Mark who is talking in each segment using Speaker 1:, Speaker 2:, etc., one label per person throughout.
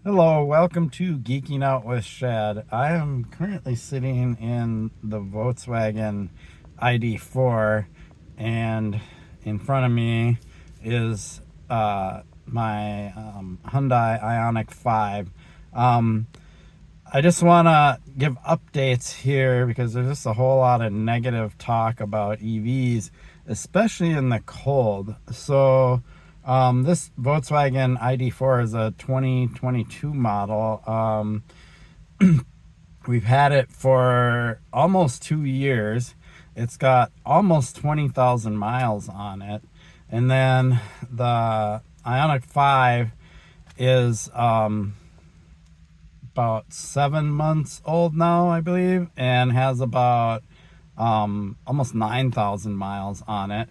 Speaker 1: Hello, welcome to Geeking Out with Shad. I am currently sitting in the Volkswagen ID4, and in front of me is my Hyundai Ioniq 5. Um, I just want to give updates here because there's just a whole lot of negative talk about EVs, especially in the cold. This Volkswagen ID4 is a 2022 model. We've had it for almost 2 years. It's got almost 20,000 miles on it. And then the Ioniq 5 is about 7 months old now, I believe, and has about almost 9,000 miles on it.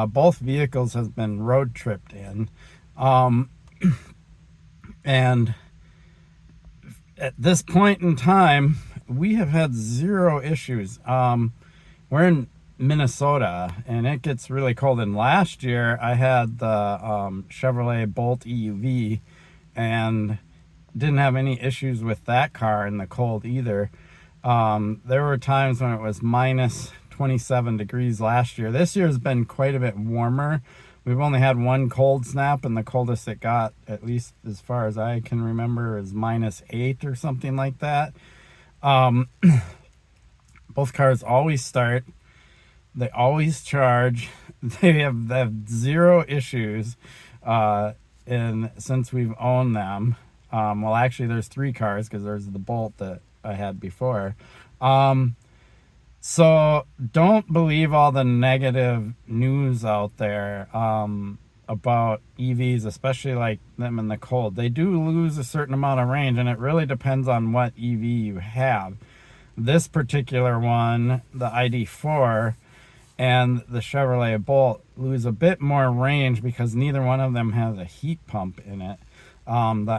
Speaker 1: Both vehicles have been road tripped in. Um, and at this point in time, we have had zero issues. We're in Minnesota, and it gets really cold. And last year, I had the Chevrolet Bolt EUV, and didn't have any issues with that car in the cold either. There were times when it was minus 27 degrees last year. This year has been quite a bit warmer. We've only had one cold snap, and the coldest it got, at least as far as I can remember, is -8 or something like that. Um, Both cars always start. They always charge. They have zero issues. And since we've owned them, well, actually, there's three cars because there's the Bolt that I had before. Um, so don't believe all the negative news out there about EVs, especially like them in the cold. They do lose a certain amount of range, and it really depends on what EV you have. This particular one, the ID4 and the Chevrolet Bolt, lose a bit more range because neither one of them has a heat pump in it. The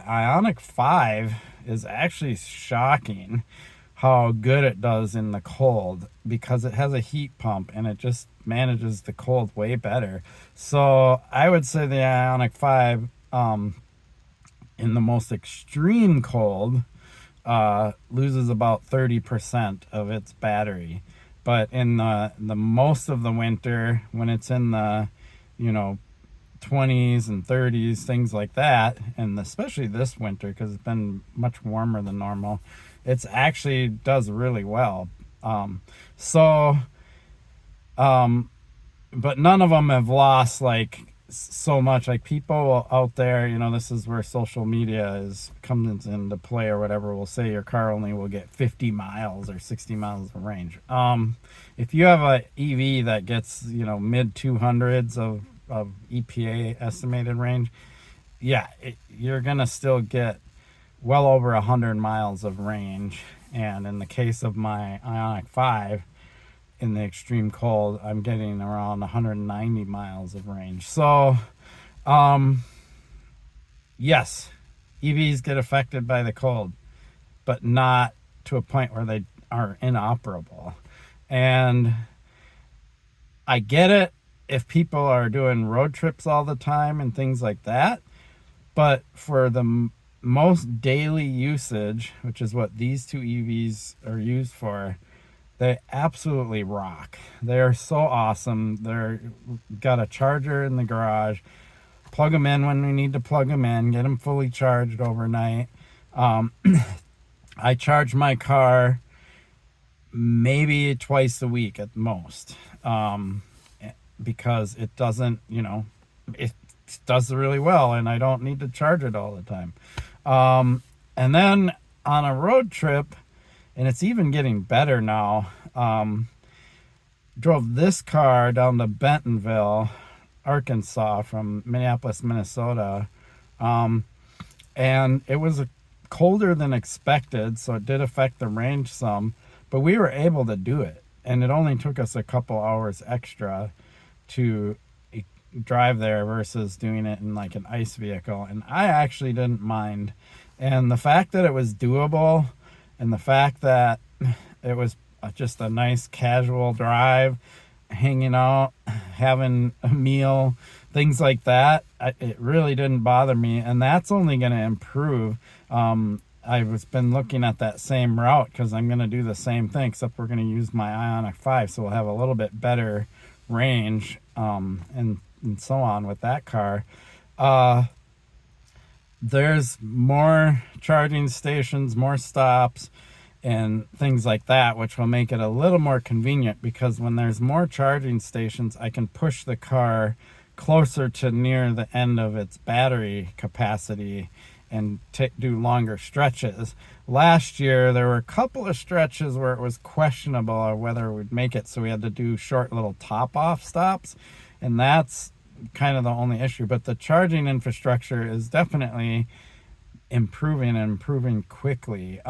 Speaker 1: Ioniq 5 is actually shocking how good it does in the cold because it has a heat pump and it just manages the cold way better. So I would say the Ioniq 5, in the most extreme cold, loses about 30% of its battery. But in the most of the winter, when it's in the, you know, 20s and 30s, things like that, and especially this winter because it's been much warmer than normal, it's actually does really well. Um, so, um, but none of them have lost like so much. Like people out there, this is where social media is comes into play or whatever. Will say your car only will get 50 miles or 60 miles of range. If you have a EV that gets mid 200s of EPA estimated range, yeah, you're gonna still get well over 100 miles of range. And in the case of my Ioniq 5, in the extreme cold, I'm getting around 190 miles of range. So, um, yes, EVs get affected by the cold, but not to a point where they are inoperable. And I get it if people are doing road trips all the time and things like that. But for the most daily usage, which is what these two EVs are used for, they absolutely rock. They are so awesome. They're got a charger in the garage. Plug them in when we need to plug them in. Get them fully charged overnight. Um, I charge my car maybe twice a week at most, because it doesn't, it does really well, and I don't need to charge it all the time. And then on a road trip, and it's even getting better now. Drove this car down to Bentonville, Arkansas, from Minneapolis, Minnesota, and it was colder than expected, so it did affect the range some, but we were able to do it, and it only took us a couple hours extra to drive there versus doing it in like an ICE vehicle, and I actually didn't mind. And the fact that it was doable, and the fact that it was just a nice casual drive, hanging out, having a meal, things like that, it really didn't bother me, and that's only going to improve. I've been looking at that same route because I'm going to do the same thing, except we're going to use my Ioniq 5, so we'll have a little bit better range, and so on with that car. There's more charging stations, more stops, and things like that, which will make it a little more convenient, because when there's more charging stations, I can push the car closer to near the end of its battery capacity and do longer stretches. Last year, there were a couple of stretches where it was questionable whether we'd make it, so we had to do short little top-off stops, and that's kind of the only issue. But the charging infrastructure is definitely improving, and improving quickly.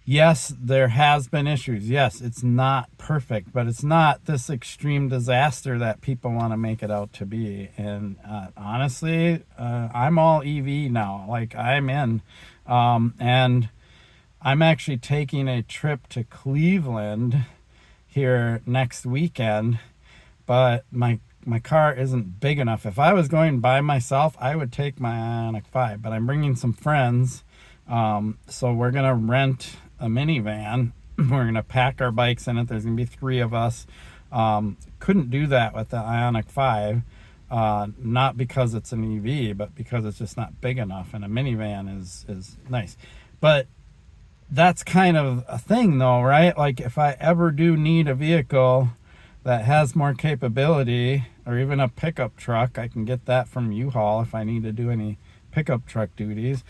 Speaker 1: Yes, there has been issues. Yes, it's not perfect, but it's not this extreme disaster that people want to make it out to be. And honestly, I'm all EV now. Like, I'm in. And I'm actually taking a trip to Cleveland here next weekend, but my car isn't big enough. If I was going by myself, I would take my Ioniq 5, but I'm bringing some friends. So we're going to rent a minivan. We're going to pack our bikes in it. There's going to be 3 of us. Couldn't do that with the Ioniq 5. Not because it's an EV, but because it's just not big enough, and a minivan is nice. But that's kind of a thing though, right? Like, if I ever do need a vehicle that has more capability, or even a pickup truck, I can get that from U-Haul if I need to do any pickup truck duties.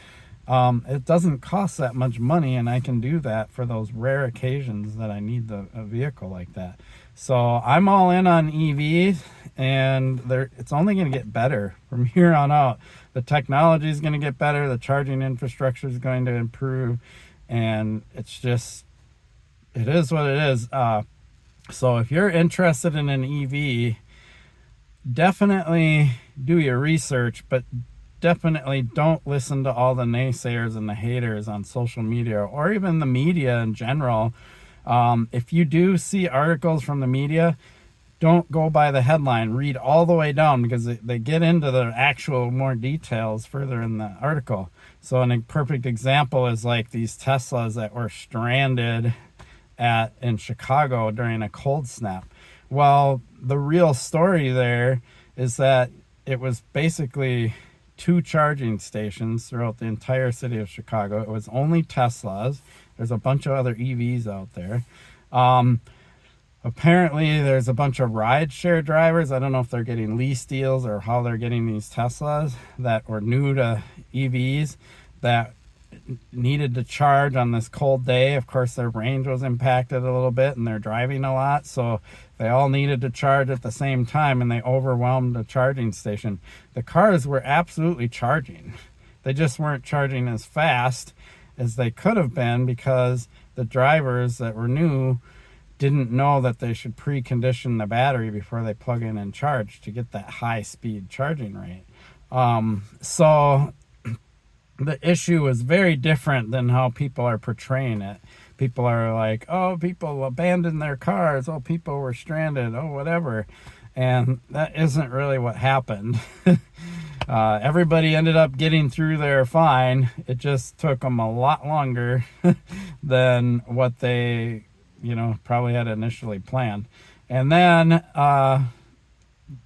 Speaker 1: It doesn't cost that much money, and I can do that for those rare occasions that I need a vehicle like that. So I'm all in on EVs, and it's only going to get better from here on out. The technology is going to get better, the charging infrastructure is going to improve, and it is what it is. So if you're interested in an EV, definitely do your research, but definitely don't listen to all the naysayers and the haters on social media, or even the media in general. If you do see articles from the media, don't go by the headline. Read all the way down, because they get into the actual more details further in the article. So a perfect example is like these Teslas that were stranded in Chicago during a cold snap. Well, the real story there is that it was basically 2 charging stations throughout the entire city of Chicago. It was only Teslas. There's a bunch of other EVs out there. Apparently, there's a bunch of rideshare drivers. I don't know if they're getting lease deals or how they're getting these Teslas that were new to EVs that needed to charge on this cold day. Of course, their range was impacted a little bit, and they're driving a lot, so they all needed to charge at the same time, and they overwhelmed the charging station. The cars were absolutely charging. They just weren't charging as fast as they could have been, because the drivers that were new didn't know that they should precondition the battery before they plug in and charge to get that high speed charging rate. So the issue is very different than how people are portraying it. People are like, oh, people abandoned their cars, oh, people were stranded, oh, whatever. And that isn't really what happened. Everybody ended up getting through there fine. It just took them a lot longer than what they, probably had initially planned. And then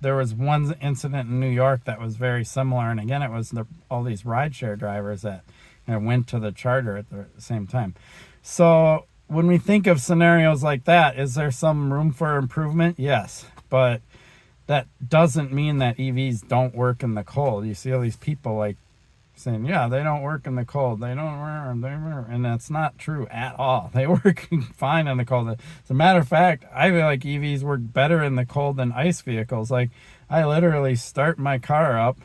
Speaker 1: there was one incident in New York that was very similar, and again, it was all these rideshare drivers that went to the charger at the same time. So when we think of scenarios like that, is there some room for improvement? Yes, but that doesn't mean that EVs don't work in the cold. You see all these people like saying, yeah, they don't work in the cold. They don't work, and that's not true at all. They work fine in the cold. As a matter of fact, I feel like EVs work better in the cold than ICE vehicles. Like, I literally start my car up,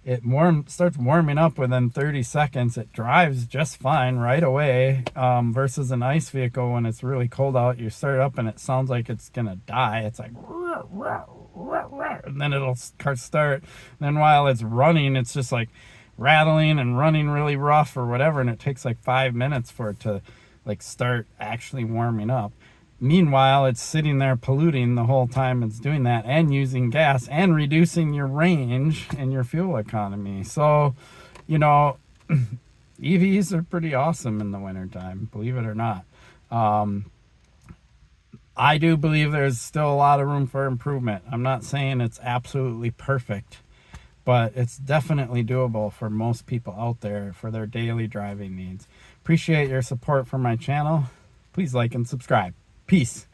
Speaker 1: it starts warming up within 30 seconds. It drives just fine right away, versus an ICE vehicle. When it's really cold out, you start up and it sounds like it's gonna die. It's like, and then it'll start. And then while it's running, it's just like rattling and running really rough or whatever, and it takes like 5 minutes for it to like start actually warming up. Meanwhile, it's sitting there polluting the whole time it's doing that, and using gas and reducing your range and your fuel economy. So, you know, EVs are pretty awesome in the wintertime, believe it or not. I do believe there's still a lot of room for improvement. I'm not saying it's absolutely perfect, but it's definitely doable for most people out there for their daily driving needs. Appreciate your support for my channel. Please like and subscribe. Peace.